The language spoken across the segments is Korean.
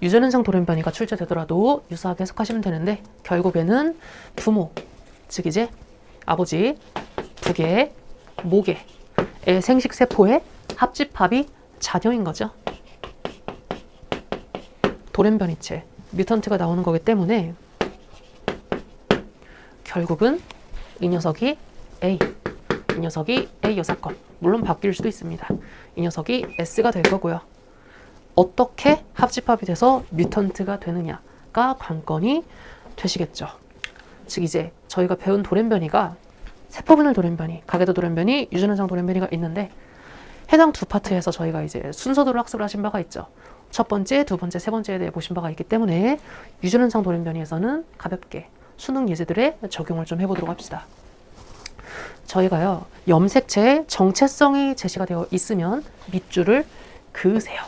유전현상 돌연변이가 출제되더라도 유사하게 해석하시면 되는데 결국에는 부모, 즉 이제 아버지, 부계, 모계의 생식세포의 합집합이 자녀인 거죠. 돌연변이체, 뮤턴트가 나오는 거기 때문에 결국은 이 녀석이 A, 이 녀석이 A 여사건, 물론 바뀔 수도 있습니다. 이 녀석이 S가 될 거고요. 어떻게 합집합이 돼서 뮤턴트가 되느냐가 관건이 되시겠죠. 즉 이제 저희가 배운 돌연변이가 세포분열 돌연변이, 가계도 돌연변이, 유전현상 돌연변이가 있는데 해당 두 파트에서 저희가 이제 순서대로 학습을 하신 바가 있죠. 첫 번째, 두 번째, 세 번째에 대해 보신 바가 있기 때문에 유전현상 돌연변이에서는 가볍게 수능 예제들에 적용을 좀 해보도록 합시다. 저희가요, 염색체의 정체성이 제시가 되어 있으면 밑줄을 그으세요.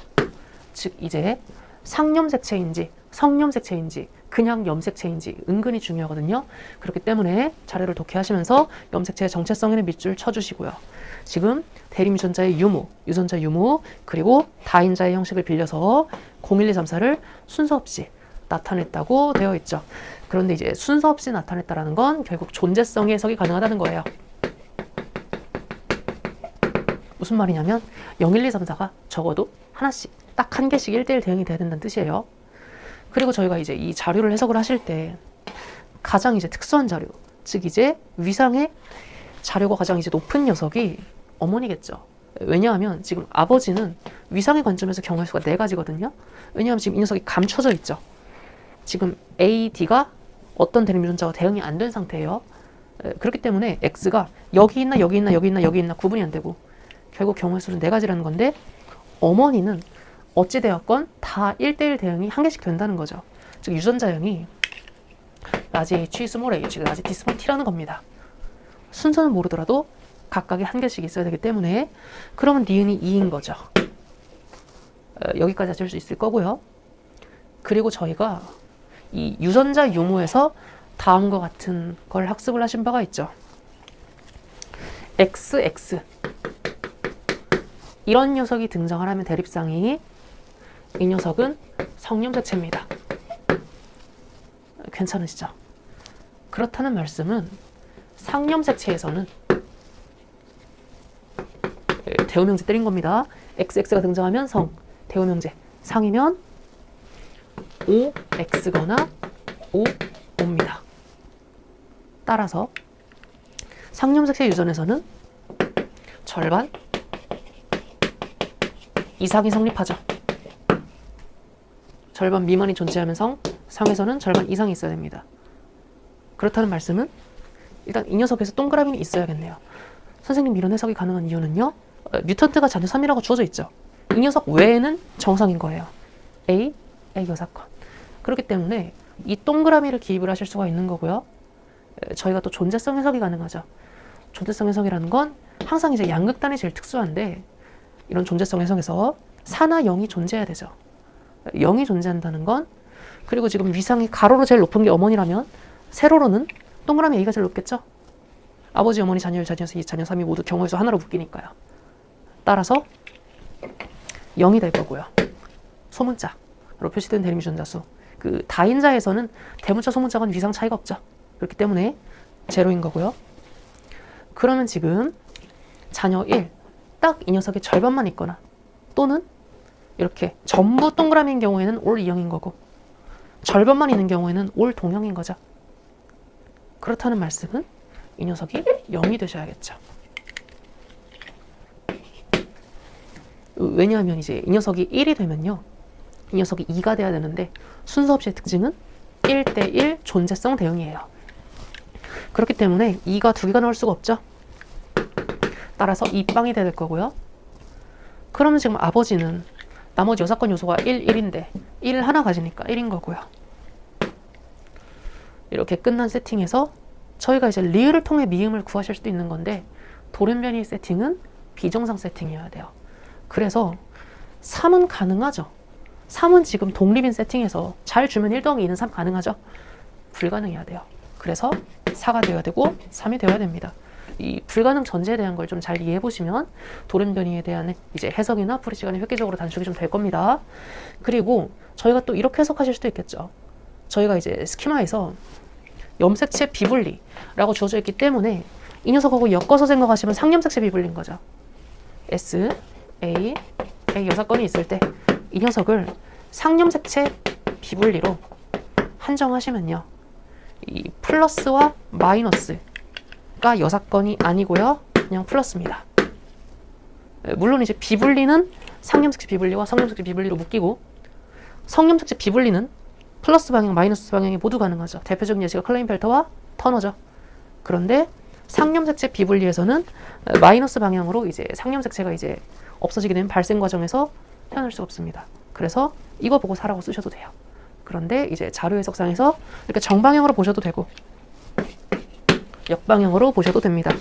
즉 이제 상염색체인지 성염색체인지 그냥 염색체인지 은근히 중요하거든요. 그렇기 때문에 자료를 독해하시면서 염색체의 정체성에는 밑줄 쳐주시고요. 지금 대립유전자의 유무, 유전자 유무, 그리고 다인자의 형식을 빌려서 0, 1, 2, 3, 4를 순서 없이 나타냈다고 되어 있죠. 그런데 이제 순서 없이 나타냈다라는 건 결국 존재성의 해석이 가능하다는 거예요. 무슨 말이냐면 0, 1, 2, 3, 4가 적어도 하나씩, 딱 한 개씩 1대1 대응이 돼야 된다는 뜻이에요. 그리고 저희가 이제 이 자료를 해석을 하실 때 가장 이제 특수한 자료, 즉 이제 위상의 자료가 가장 이제 높은 녀석이 어머니겠죠. 왜냐하면 지금 아버지는 위상의 관점에서 경우의 수가 4가지거든요. 왜냐하면 지금 이 녀석이 감춰져 있죠. 지금 A, D가 어떤 대립유전자와 대응이 안 된 상태예요. 그렇기 때문에 X가 여기 있나 여기 있나 여기 있나 여기 있나 구분이 안 되고 결국 경우의 수는 4가지라는 건데 어머니는 어찌되었건 다 1대1 대응이 한 개씩 된다는 거죠. 즉 유전자형이 라지 H, 스몰 h, 라지 T, 스몰 t라는 겁니다. 순서는 모르더라도 각각이 한 개씩 있어야 되기 때문에 그러면 니은이 2인 거죠. 여기까지 하실 수 있을 거고요. 그리고 저희가 이 유전자 유무에서 다음과 같은 걸 학습을 하신 바가 있죠. XX 이런 녀석이 등장을 하면 대립상이 이 녀석은 성염색체입니다. 괜찮으시죠? 그렇다는 말씀은 상염색체에서는 대우명제 때린 겁니다. XX가 등장하면 성, 대우명제 상이면 OX거나 OO입니다. 따라서 상염색체 유전에서는 절반 이상이 성립하죠. 절반 미만이 존재하면 성, 상에서는 절반 이상이 있어야 됩니다. 그렇다는 말씀은 일단 이 녀석에서 동그라미는 있어야겠네요. 선생님 이런 해석이 가능한 이유는요. 뮤턴트가 자녀 3이라고 주어져 있죠. 이 녀석 외에는 정상인 거예요. A, A 여사건. 그렇기 때문에 이 동그라미를 기입을 하실 수가 있는 거고요. 저희가 또 존재성 해석이 가능하죠. 존재성 해석이라는 건 항상 이제 양극단이 제일 특수한데 이런 존재성 해석에서 4나 0이 존재해야 되죠. 0이 존재한다는 건 그리고 지금 위상이 가로로 제일 높은 게 어머니라면 세로로는 동그라미 A가 제일 높겠죠. 아버지, 어머니, 자녀 1, 자녀 2, 자녀 3이 모두 경우의 수 하나로 묶이니까요. 따라서 0이 될 거고요. 소문자로 표시된 대립유전자 수. 그 다인자에서는 대문자, 소문자간 위상 차이가 없죠. 그렇기 때문에 제로인 거고요. 그러면 지금 자녀 1, 딱 이 녀석의 절반만 있거나 또는 이렇게 전부 동그라미인 경우에는 올 2형인 거고 절반만 있는 경우에는 올 동형인 거죠. 그렇다는 말씀은 이 녀석이 0이 되셔야겠죠. 왜냐하면 이제 이 녀석이 1이 되면요. 이 녀석이 2가 돼야 되는데 순서 없이의 특징은 1대1 존재성 대응이에요. 그렇기 때문에 2가 2개가 나올 수가 없죠. 따라서 2빵이 돼야 될 거고요. 그러면 지금 아버지는 나머지 여사건 요소가 1, 1인데 1 하나 가지니까 1인 거고요. 이렇게 끝난 세팅에서 저희가 이제 리을을 통해 미음을 구하실 수도 있는 건데 돌연변이 세팅은 비정상 세팅이어야 돼요. 그래서 3은 가능하죠. 3은 지금 독립인 세팅에서 잘 주면 1 더하기 2는 3 가능하죠. 불가능해야 돼요. 그래서 4가 되어야 되고 3이 되어야 됩니다. 이 불가능 전제에 대한 걸 좀 잘 이해해 보시면 돌연변이에 대한 이제 해석이나 풀이 시간이 획기적으로 단축이 좀 될 겁니다. 그리고 저희가 또 이렇게 해석하실 수도 있겠죠. 저희가 이제 스키마에서 염색체 비분리라고 주어져 있기 때문에 이 녀석하고 엮어서 생각하시면 상염색체 비분리인 거죠. S, A 6건이 있을 때 이 녀석을 상염색체 비분리로 한정하시면요. 이 플러스와 마이너스가 6건이 아니고요. 그냥 플러스입니다. 물론 이제 비분리는 상염색체 비분리와 성염색체 비분리로 묶이고 성염색체 비분리는 플러스 방향, 마이너스 방향이 모두 가능하죠. 대표적인 예시가 클레인펠터와 터너죠. 그런데 상염색체 비분리에서는 마이너스 방향으로 이제 상염색체가 이제 없어지게 되면 발생 과정에서 태어날 수가 없습니다. 그래서 이거 보고 4라고 쓰셔도 돼요. 그런데 이제 자료 해석상에서 이렇게 정방향으로 보셔도 되고 역방향으로 보셔도 됩니다.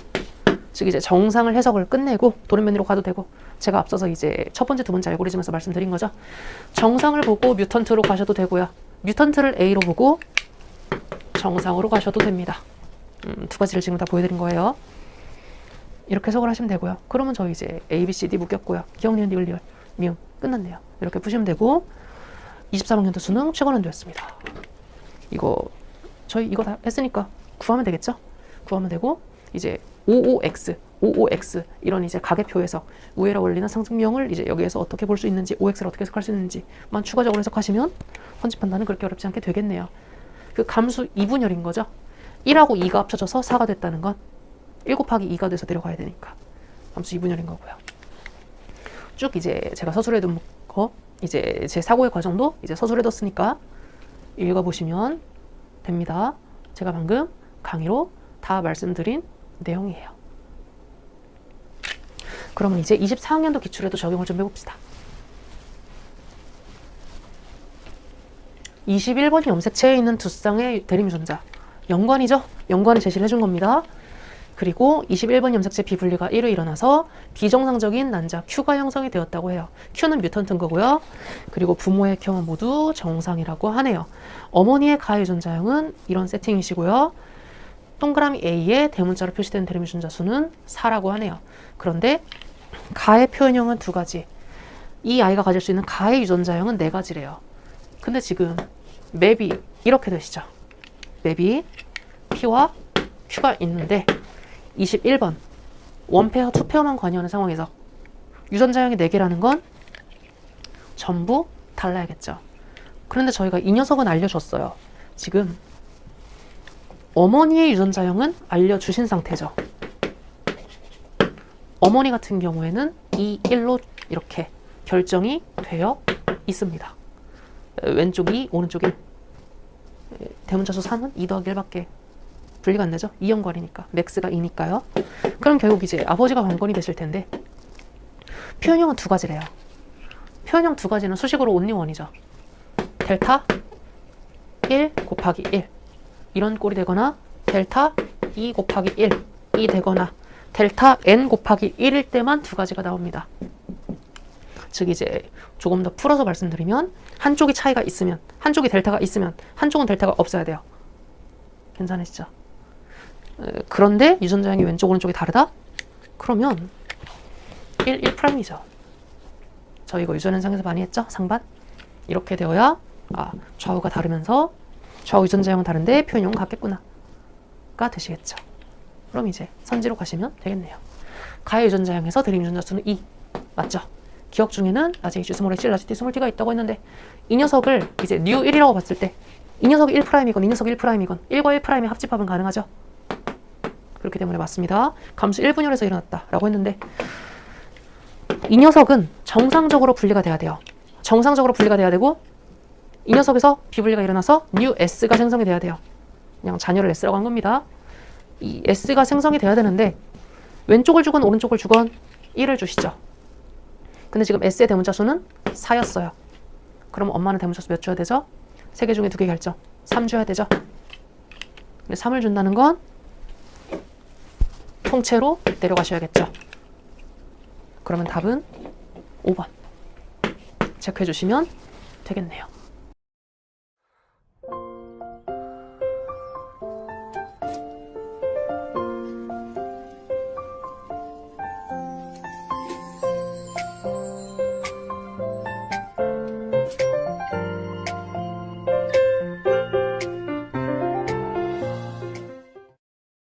즉 이제 정상을 해석을 끝내고 돌연변이로 가도 되고 제가 앞서서 이제 첫 번째, 두 번째 알고리즘에서 말씀드린 거죠. 정상을 보고 뮤턴트로 가셔도 되고요. 뮤턴트를 A로 보고 정상으로 가셔도 됩니다. 두 가지를 지금 다 보여드린 거예요. 이렇게 해석을 하시면 되고요. 그러면 저희 이제 A, B, C, D 묶였고요. 기억, 니은, 리을, 리을, 미음 끝났네요. 이렇게 푸시면 되고 23학년도 수능 최고난도였습니다. 이거 저희 이거 다 했으니까 구하면 되겠죠? 구하면 되고 이제 OOX 이런 이제 가계표 해석, 우회라 원리나 상승명을 이제 여기에서 어떻게 볼 수 있는지, OX를 어떻게 해석할 수 있는지만 추가적으로 해석하시면 헌집 판단은 그렇게 어렵지 않게 되겠네요. 그 감수 2분열인 거죠. 1하고 2가 합쳐져서 4가 됐다는 건 1 곱하기 2가 돼서 내려가야 되니까 감수 2분열인 거고요. 쭉 이제 제가 서술해 둔 거, 이제 제 사고의 과정도 이제 서술해 뒀으니까 읽어보시면 됩니다. 제가 방금 강의로 다 말씀드린 내용이에요. 그러면 이제 24학년도 기출에도 적용을 좀 해봅시다. 21번이 염색체에 있는 두 쌍의 대림유전자. 연관이죠? 연관을 제시를 해준 겁니다. 그리고 21번 염색체 비분리가 1회 일어나서 비정상적인 난자 Q가 형성이 되었다고 해요. Q는 뮤턴트인 거고요. 그리고 부모의 경우 모두 정상이라고 하네요. 어머니의 가해 유전자형은 이런 세팅이시고요. 동그라미 A에 대문자로 표시된 대림유전자 수는 4라고 하네요. 그런데 가해 표현형은 두 가지. 이 아이가 가질 수 있는 가해 유전자형은 4가지래요. 근데 지금 맵이 이렇게 되시죠. 맵이 P와 Q가 있는데 21번 원페어, 투페어만 관여하는 상황에서 유전자형이 4개라는 건 전부 달라야겠죠. 그런데 저희가 이 녀석은 알려줬어요. 지금 어머니의 유전자형은 알려주신 상태죠. 어머니 같은 경우에는 2, 1로 이렇게 결정이 되어 있습니다. 왼쪽 2, 오른쪽 1. 대문자수 3은 2 더하기 1밖에 분리가 안 되죠. 2연관이니까. 맥스가 2니까요. 그럼 결국 이제 아버지가 관건이 되실 텐데 표현형은 2가지래요. 표현형 2가지는 수식으로 only one이죠. 델타 1 곱하기 1 이런 꼴이 되거나 델타 2 곱하기 1이 되거나 델타 n 곱하기 1일 때만 2가지가 나옵니다. 즉 이제 조금 더 풀어서 말씀드리면 한쪽이 차이가 있으면, 한쪽이 델타가 있으면 한쪽은 델타가 없어야 돼요. 괜찮으시죠? 그런데 유전자형이 왼쪽 오른쪽이 다르다? 그러면 1, 1'이죠. 저희 이거 유전 현상에서 많이 했죠? 상반? 이렇게 되어야 좌우가 다르면서 좌우 유전자형은 다른데 표현형은 같겠구나 가 되시겠죠. 그럼 이제 선지로 가시면 되겠네요. 가해 유전자형에서 대림 유전자 수는 2 맞죠? 기억 중에는 라지 H, 스몰 H, 라지 T, 스몰 T가 있다고 했는데 이 녀석을 이제 뉴 1이라고 봤을 때 이 녀석이 1'이건 이 녀석이 1'이건 1과 1'의 합집합은 가능하죠? 그렇기 때문에 맞습니다. 감수 1분열에서 일어났다 라고 했는데 이 녀석은 정상적으로 분리가 돼야 돼요. 정상적으로 분리가 돼야 되고 이 녀석에서 비분리가 일어나서 뉴 S가 생성이 돼야 돼요. 그냥 자녀를 S라고 한 겁니다. 이 S가 생성이 돼야 되는데 왼쪽을 주건 오른쪽을 주건 1을 주시죠. 근데 지금 S의 대문자 수는 4였어요. 그럼 엄마는 대문자 수 몇 줘야 되죠? 3개 중에 2개 결정. 3 줘야 되죠. 근데 3을 준다는 건 통째로 내려가셔야겠죠. 그러면 답은 5번 체크해 주시면 되겠네요.